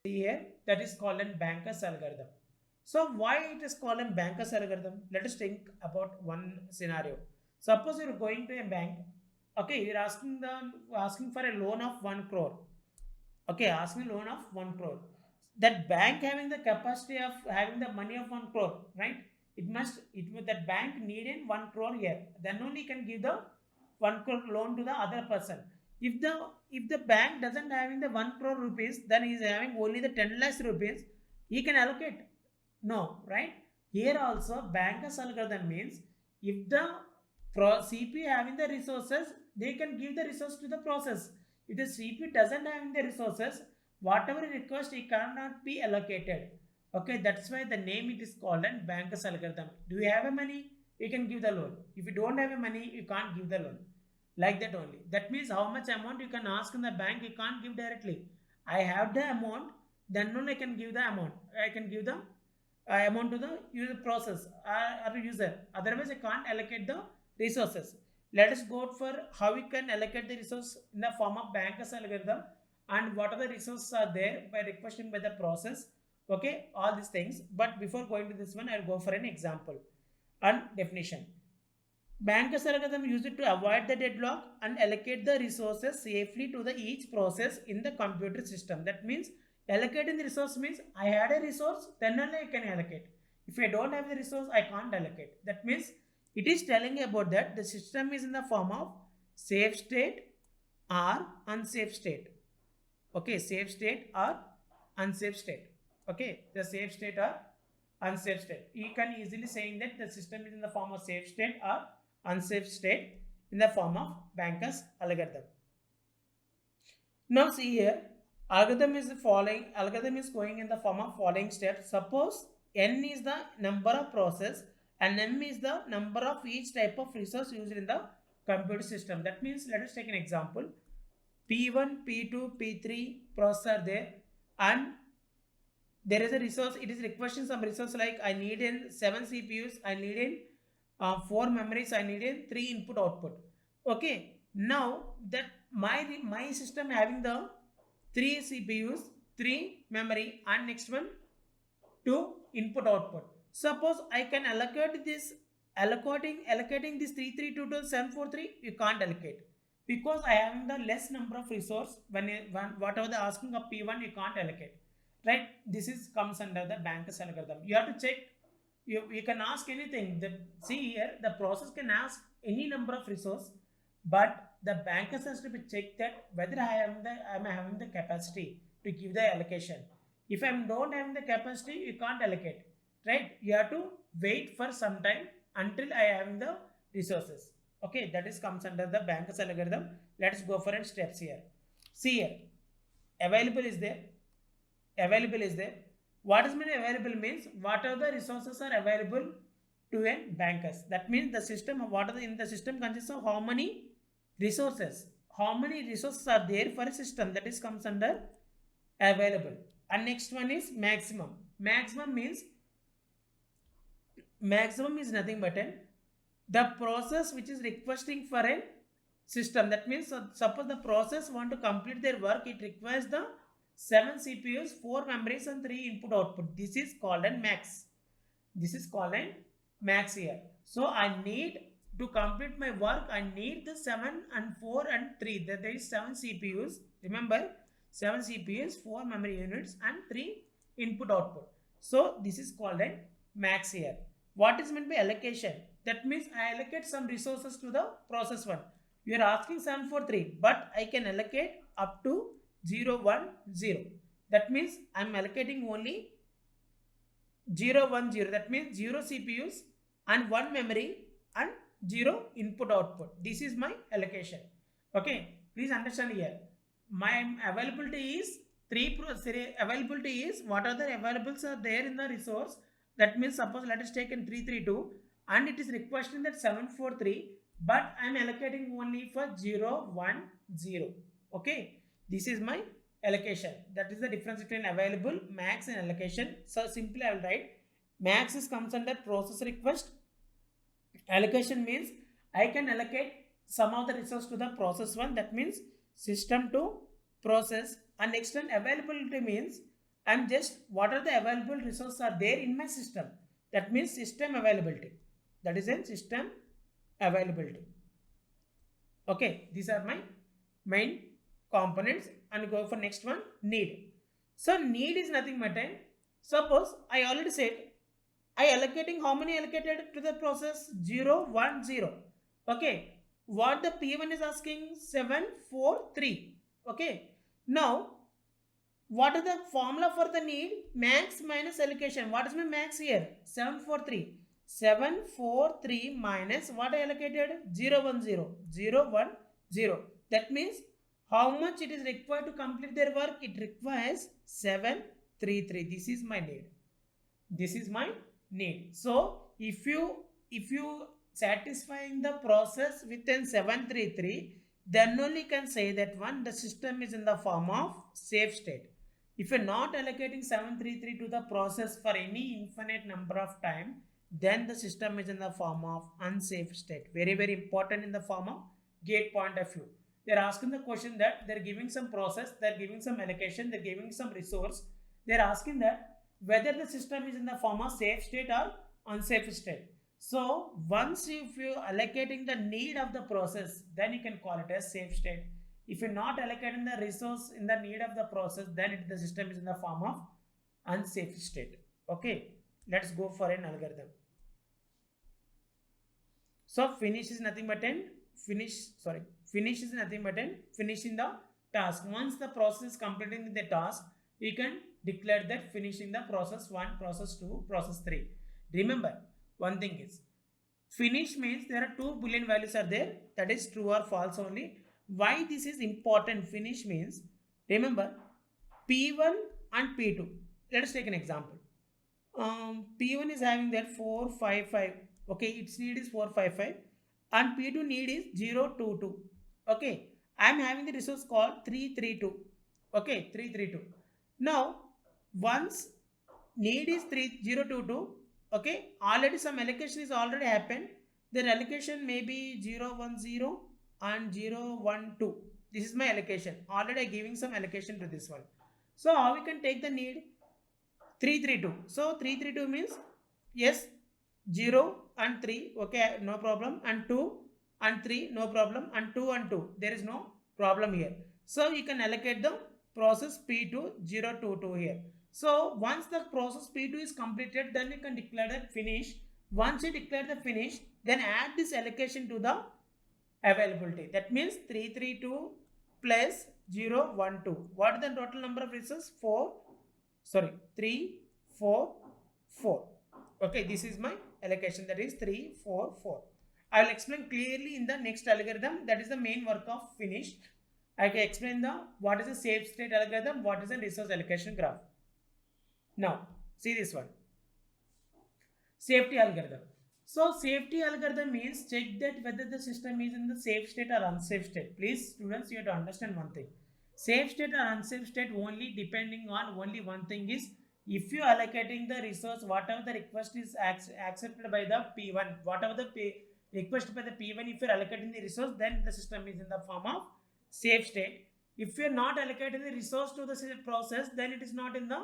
here, that is called a banker's algorithm. So why it is called a banker's algorithm? Let us think about one scenario. Suppose you're going to a bank. Okay, you're asking for a loan of 1 crore. Okay, asking a loan of 1 crore. That bank having the capacity of having the money of 1 crore, right? That bank need in 1 crore here. Then only can give the 1 crore loan to the other person. If the bank doesn't having the 1 crore rupees, then he is having only the 10 lakhs rupees, he can allocate. No, right? Here also bankers algorithm means if the CP having the resources, they can give the resource to the process. If the CP doesn't have the resources, whatever request it cannot be allocated. Okay, that's why the name it is called an banker's algorithm. Do you have a money? You can give the loan. If you don't have a money, you can't give the loan. Like that only. That means how much amount you can ask in the bank, you can't give directly. I have the amount, then only I can give the amount. I can give the amount to the user process or user. Otherwise, I can't allocate the resources. Let us go for how we can allocate the resource in the form of bankers algorithm and what are the resources are there by requesting by the process. Okay, all these things. But before going to this one, I'll go for an example and definition. Bankers algorithm used to avoid the deadlock and allocate the resources safely to the each process in the computer system. That means allocating the resource means I had a resource, then only I can allocate. If I don't have the resource, I can't allocate. That means it is telling about that the system is in the form of safe state or unsafe state. Okay, safe state or unsafe state. Okay, the safe state or unsafe state. You can easily saying that the system is in the form of safe state or unsafe state in the form of bankers algorithm. Now see here, algorithm is going in the form of following steps. Suppose n is the number of process and m is the number of each type of resource used in the computer system. That means let us take an example. P1, P2, P3 process are there and there is a resource. It is requesting some resource like I need in 7 CPUs, I need in 4 memories, I need in 3 input output. Okay, now that my system having the 3 CPUs, 3 memory and next one 2 input output. Suppose I can allocate this allocating this 332 to 743, you can't allocate because I have the less number of resource. When whatever the asking of P1, you can't allocate, right? This is comes under the bankers algorithm. You have to check. You can ask anything. See here, the process can ask any number of resource, but the bankers has to be checked that whether I am having the capacity to give the allocation. If I don't having the capacity, you can't allocate, right? You have to wait for some time until I have the resources. Okay, that is comes under the bankers algorithm. Let's go for an steps here. See here, available is there. Available is there. What is mean available means what are the resources are available to a bankers. That means the system, what are in the system consists of how many resources. How many resources are there for a system, that is comes under available. And next one is maximum. Maximum means maximum is nothing but the process which is requesting for a system. That means suppose the process want to complete their work, it requires the 7 CPUs, 4 memories and 3 input output. This is called a max. This is called a max here. So I need to complete my work, I need the 7 and 4 and 3. There is 7 CPUs. Remember, 7 CPUs, 4 memory units and 3 input output. So this is called a max here. What is meant by allocation? That means I allocate some resources to the process 1. You are asking 743, but I can allocate up to 0, 1, 0. That means I am allocating only 0, 1, 0. That means 0 CPUs and 1 memory and 0 input output. This is my allocation. Okay, please understand here. My availability is availability is what are the availables are there in the resource. That means suppose let us take in 332 and it is requesting that 743, but I am allocating only for 0, 1, 0. Okay, this is my allocation. That is the difference between available, max and allocation. So simply I will write max is comes under process request. Allocation means I can allocate some of the resource to the process 1. That means system to process. And next one availability means I'm just what are the available resources are there in my system. That means system availability. That is a system availability. Okay, these are my main components. And go for next one, need. So need is nothing but suppose I already said I allocating how many allocated to the process 0 1 0. Okay, what the P1 is asking 7 4 3. Okay, now what is the formula for the need? Max minus allocation. What is my max here? 743. 743 minus what I allocated? 0 1 0. That means how much it is required to complete their work? It requires 733. This is my need. This is my need. So if you satisfying the process within 733, then only can say that one the system is in the form of safe state. If you're not allocating 733 to the process for any infinite number of time, then the system is in the form of unsafe state. Very, very important in the form of gate point of view. They're asking the question that they're giving some process, they're giving some allocation, they're giving some resource. They're asking that whether the system is in the form of safe state or unsafe state. So once if you allocating the need of the process, then you can call it as safe state. If you're not allocating the resource in the need of the process, then the system is in the form of unsafe state. Okay, let's go for an algorithm. So finish is nothing but finishing the task. Once the process is completing the task, you can declare that finishing the process 1, process 2, process 3. Remember, one thing is finish means there are 2 Boolean values are there, that is true or false only. Why this is important? Finish means, remember, P1 and P2. Let us take an example. P1 is having that 455. Okay, its need is 455, and P2 need is 022. Okay, I am having the resource called 332. Okay, 332. Now, once need is 3022. Okay, already some allocation is already happened. Their allocation may be 010 and 012. This is my allocation. Already I giving some allocation to this one. So how we can take the need? 332. So 332 means yes, 0 and 3. Okay, no problem. And 2 and 3, no problem. And 2 and 2, there is no problem here. So you can allocate the process P2 022 here. So once the process P2 is completed, then you can declare that finish. Once you declare the finish, then add this allocation to the availability. That means 332 plus 012. What is the total number of resources? 3, 4, 4. Okay, this is my allocation, that is 3, 4, 4. I will explain clearly in the next algorithm. That is the main work of finish. I can explain what is a safe state algorithm, what is a resource allocation graph. Now, see this one. Safety algorithm. So, safety algorithm means check that whether the system is in the safe state or unsafe state. Please, students, you have to understand one thing. Safe state or unsafe state only depending on only one thing is if you are allocating the resource, whatever the request is accepted by the P1, whatever the request by the P1, if you are allocating the resource, then the system is in the form of safe state. If you are not allocating the resource to the process, then it is not in the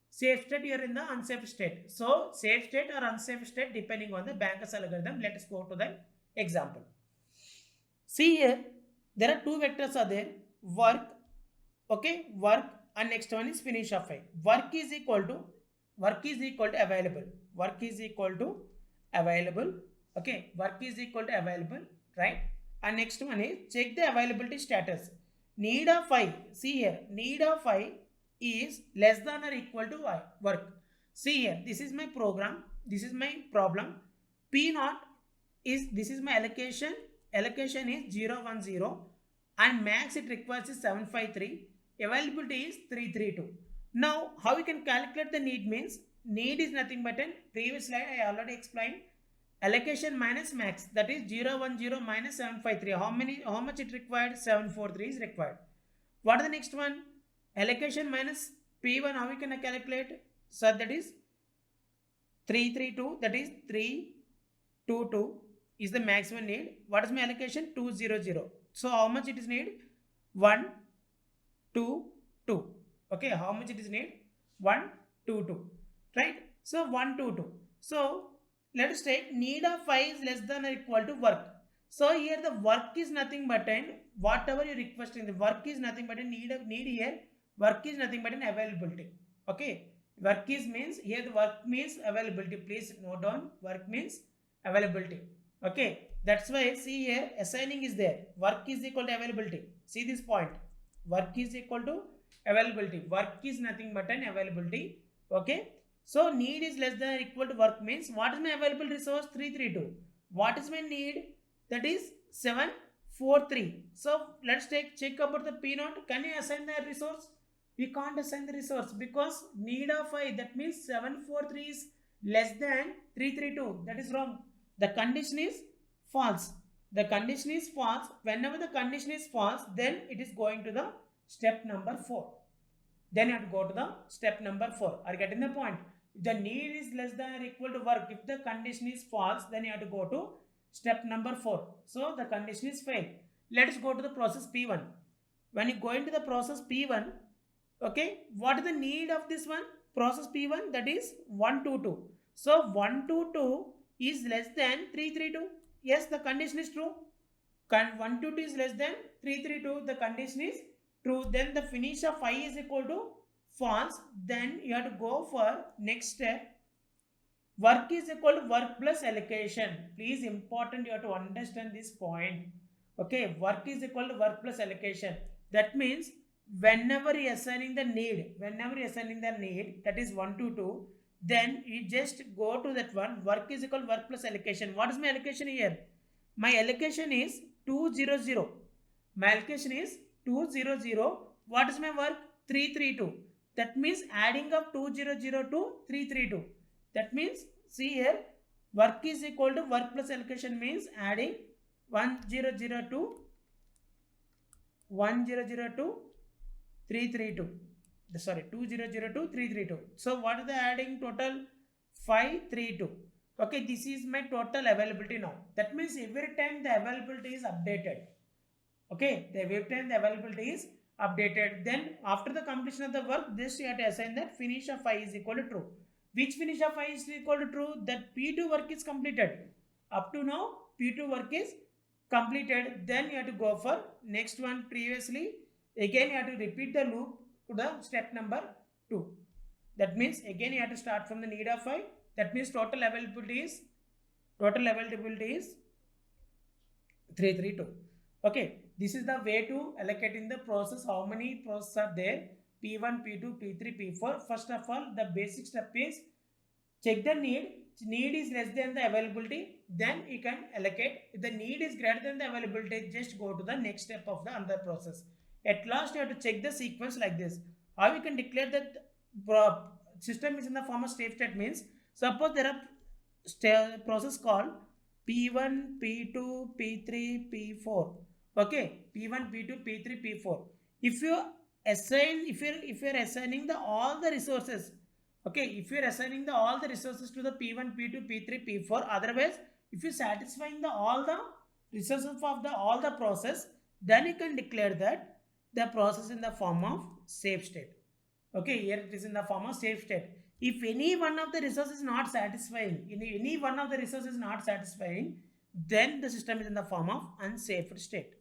safe state, you are in the unsafe state. So safe state or unsafe state depending on the Banker's algorithm. Let us go to the example. See here, there are 2 vectors are there, work, okay, work, and next one is finish of I. Work is equal to available. Work is equal to available. Okay, work is equal to available, right? And next one is check the availability status. Need of I. See here, need of I is less than or equal to I, work. See here, this is my program, this is my problem. P0 is, this is my allocation. Allocation is 010 and max it requires is 753. Availability is 332. Now, how we can calculate the need means, need is nothing but in previous slide I already explained. Allocation minus max, that is 010 minus 753. How much it required? 743 is required. What is the next one? Allocation minus P1, how we can calculate? So that is 332, that is 322 is the maximum need. What is my allocation? 200. So how much it is need? 1, 2, 2. Okay, how much it is need? 1, 2, 2. Right? So 1, 2, 2. So let us take need of I is less than or equal to work. So here the work is nothing but an whatever you requesting. The work is nothing but a need here. Work is nothing but an availability. Okay. Work is means here the work means availability. Please note down work means availability. Okay. That's why see here assigning is there. Work is equal to availability. See this point. Work is equal to availability. Work is nothing but an availability. Okay. So need is less than or equal to work means what is my available resource? 332. What is my need? That is 743. So let's check about the P naught. Can you assign the resource? We can't assign the resource because need of I, that means 743 is less than 332. That is wrong. The condition is false. The condition is false. Whenever the condition is false, then it is going to the step number 4. Then you have to go to the step number 4. Are you getting the point? If the need is less than or equal to work, if the condition is false, then you have to go to step number 4. So the condition is failed. Let us go to the process P1. When you go into the process P1, okay, what is the need of this one? Process P1, that is 122. So 122 is less than 332. Yes, the condition is true. 122 is less than 332. The condition is true. Then the finish of I is equal to false. Then you have to go for next step. Work is equal to work plus allocation. Please important, you have to understand this point. Okay, work is equal to work plus allocation. That means whenever you are assigning the need, that is 1 to 2, then you just go to that one. Work is equal to work plus allocation. What is my allocation here? My allocation is 200. My allocation is 200. What is my work? 332. That means adding up 200 to 332. That means see here work is equal to work plus allocation means adding 100 to 332. Sorry, 200 to 332. So what is the adding total? 532. Okay, this is my total availability now. That means every time the availability is updated. Okay, every time the availability is updated. Then after the completion of the work, this you have to assign that finish of I is equal to true. Which finish of I is equal to true? That P2 work is completed. Up to now, P2 work is completed. Then you have to go for next one previously. Again, you have to repeat the loop to the step number 2. That means again you have to start from the need of I. That means total availability is 332. Okay, this is the way to allocate in the process. How many processes are there? P1, P2, P3, P4. First of all, the basic step is check the need. Need is less than the availability, then you can allocate. If the need is greater than the availability, just go to the next step of the another process. At last, you have to check the sequence like this. How you can declare that system is in the form of state means, suppose there are process called P1, P2, P3, P4. Okay, P1, P2, P3, P4. If you assign, if you're assigning the all the resources, okay, if you're assigning all the resources to the P1, P2, P3, P4, otherwise, if you're satisfying all the resources of all the process, then you can declare that the process in the form of safe state. Okay, here it is in the form of safe state. If any one of the resources is not satisfying, then the system is in the form of unsafe state.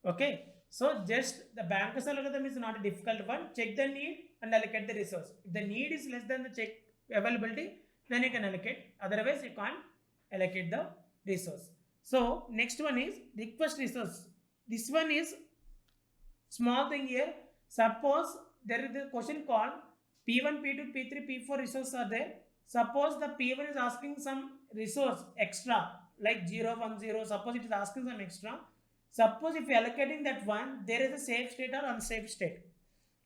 Okay, so just the Banker's algorithm is not a difficult one. Check the need and allocate the resource. If the need is less than the check availability, then you can allocate. Otherwise, you can't allocate the resource. So next one is request resource. This one is small thing here. Suppose there is a question called P1, P2, P3, P4 resources are there. Suppose the P1 is asking some resource extra like 0, 1, 0. Suppose it is asking some extra. Suppose if you are allocating that one, there is a safe state or unsafe state.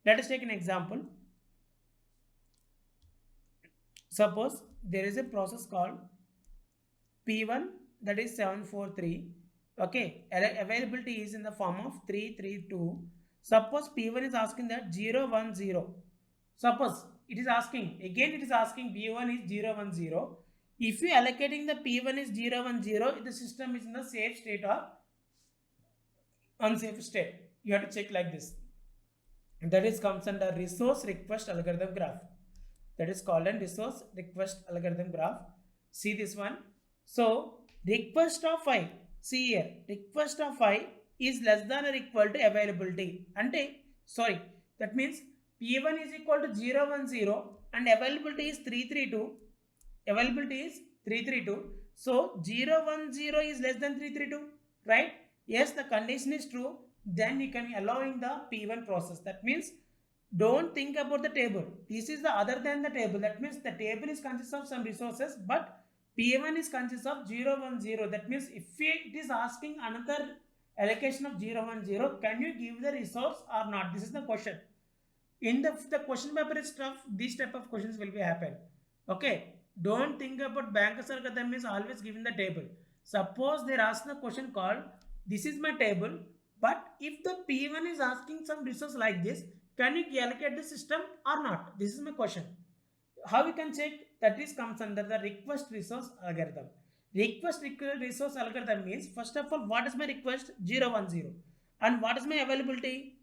Let us take an example. Suppose there is a process called P1, that is 743. Okay, availability is in the form of 332. Suppose P1 is asking that 0, 1, 0. Suppose it is asking, again it is asking B1 is 0, 1, 0. If you are allocating the P1 is 0, 1, 0, the system is in the safe state or unsafe state. You have to check like this. that is comes under resource request algorithm graph. That is called a resource request algorithm graph. See this one. So request of I, see here, request of I is less than or equal to availability. Ante, sorry, that means P1 is equal to 010 and availability is 332. Availability is 332. So 010 is less than 332, right? Yes, the condition is true. Then you can allowing the P1 process. That means don't think about the table. This is the other than the table. That means the table is consists of some resources, but P1 is consists of 010. That means if it is asking another allocation of 010, can you give the resource or not? This is the question. In the question paper is tough, these type of questions will be happen. Okay, don't think about bankers algorithm is always given the table. Suppose they ask the question called this is my table, but if the P1 is asking some resource like this, can you allocate the system or not? This is my question. How we can check? That is comes under the request resource algorithm. Request resource algorithm means, first of all, what is my request? 010. And what is my availability?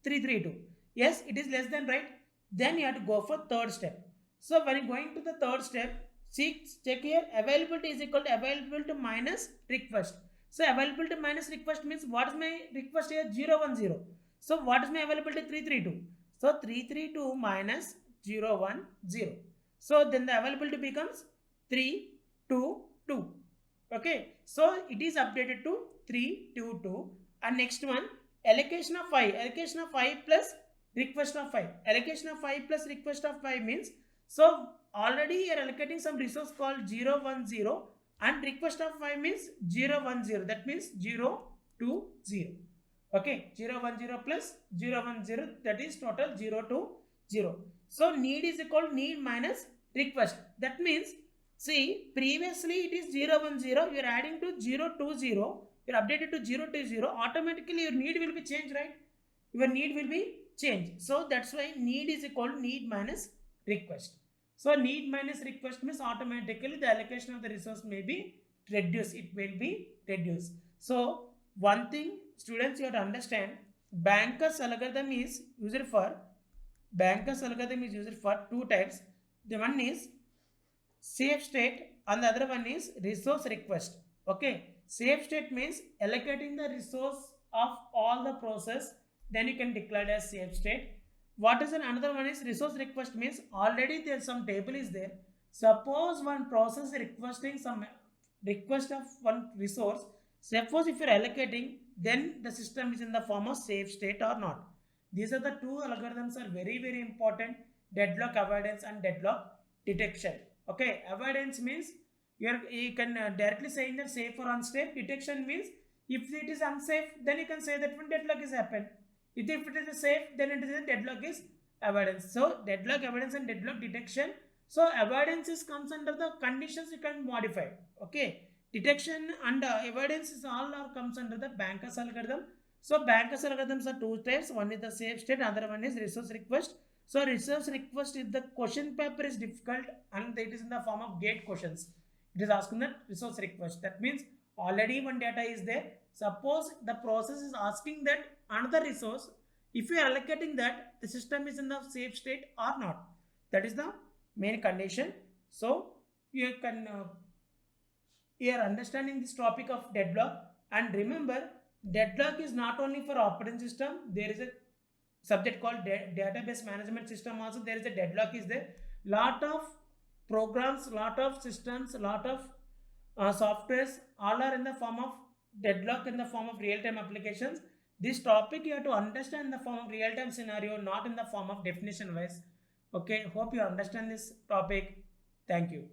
332. Yes, it is less than, right? Then you have to go for third step. So when you going to the third step, see, check here, availability is equal to availability minus request. So availability minus request means, what is my request here? 010. So what is my availability? 332. So 332 minus 010. So then the availability becomes 322. Okay, so it is updated to 322. And next one, allocation of 5. Allocation of 5 plus request of 5. Allocation of 5 plus request of 5 means, so already you are allocating some resource called 010 and request of 5 means 010. That means 020. Okay, 010 plus 010, that is total 020. So need is equal to need minus request. That means, see, previously it is 010, you are adding to 020, you are updated to 020, automatically your need will be changed, right? Your need will be changed. So that's why need is equal to need minus request. So need minus request means automatically the allocation of the resource may be reduced. It will be reduced. So one thing, students, you have to understand, Banker's algorithm is used for two types. The one is safe state and the other one is resource request. Okay, safe state means allocating the resource of all the process, then you can declare it as safe state. What is another one is resource request means, already there some table is there. Suppose one process requesting some request of one resource. Suppose if you are allocating, then the system is in the form of safe state or not. These are the two algorithms are very important: deadlock avoidance and deadlock detection. Okay, avoidance means you can directly say in that safe or unsafe. Detection means if it is unsafe, then you can say that when deadlock is happened. If it is a safe, then it is a deadlock is avoidance. So deadlock avoidance and deadlock detection. So avoidance is comes under the conditions you can modify. Okay, detection and avoidance is all are comes under the Banker's algorithm. So Banker's algorithms are two types. One is the safe state, other one is resource request. So resource request, if the question paper is difficult and it is in the form of gate questions, it is asking that resource request. That means already one data is there. Suppose the process is asking that another resource, if you are allocating that, the system is in the safe state or not. That is the main condition. So you can you are understanding this topic of deadlock. And remember, deadlock is not only for operating system. There is a subject called database management system also. There is a deadlock is there. Lot of programs, lot of systems, lot of softwares, all are in the form of deadlock in the form of real-time applications. This topic you have to understand in the form of real-time scenario, not in the form of definition wise. Okay, hope you understand this topic. Thank you.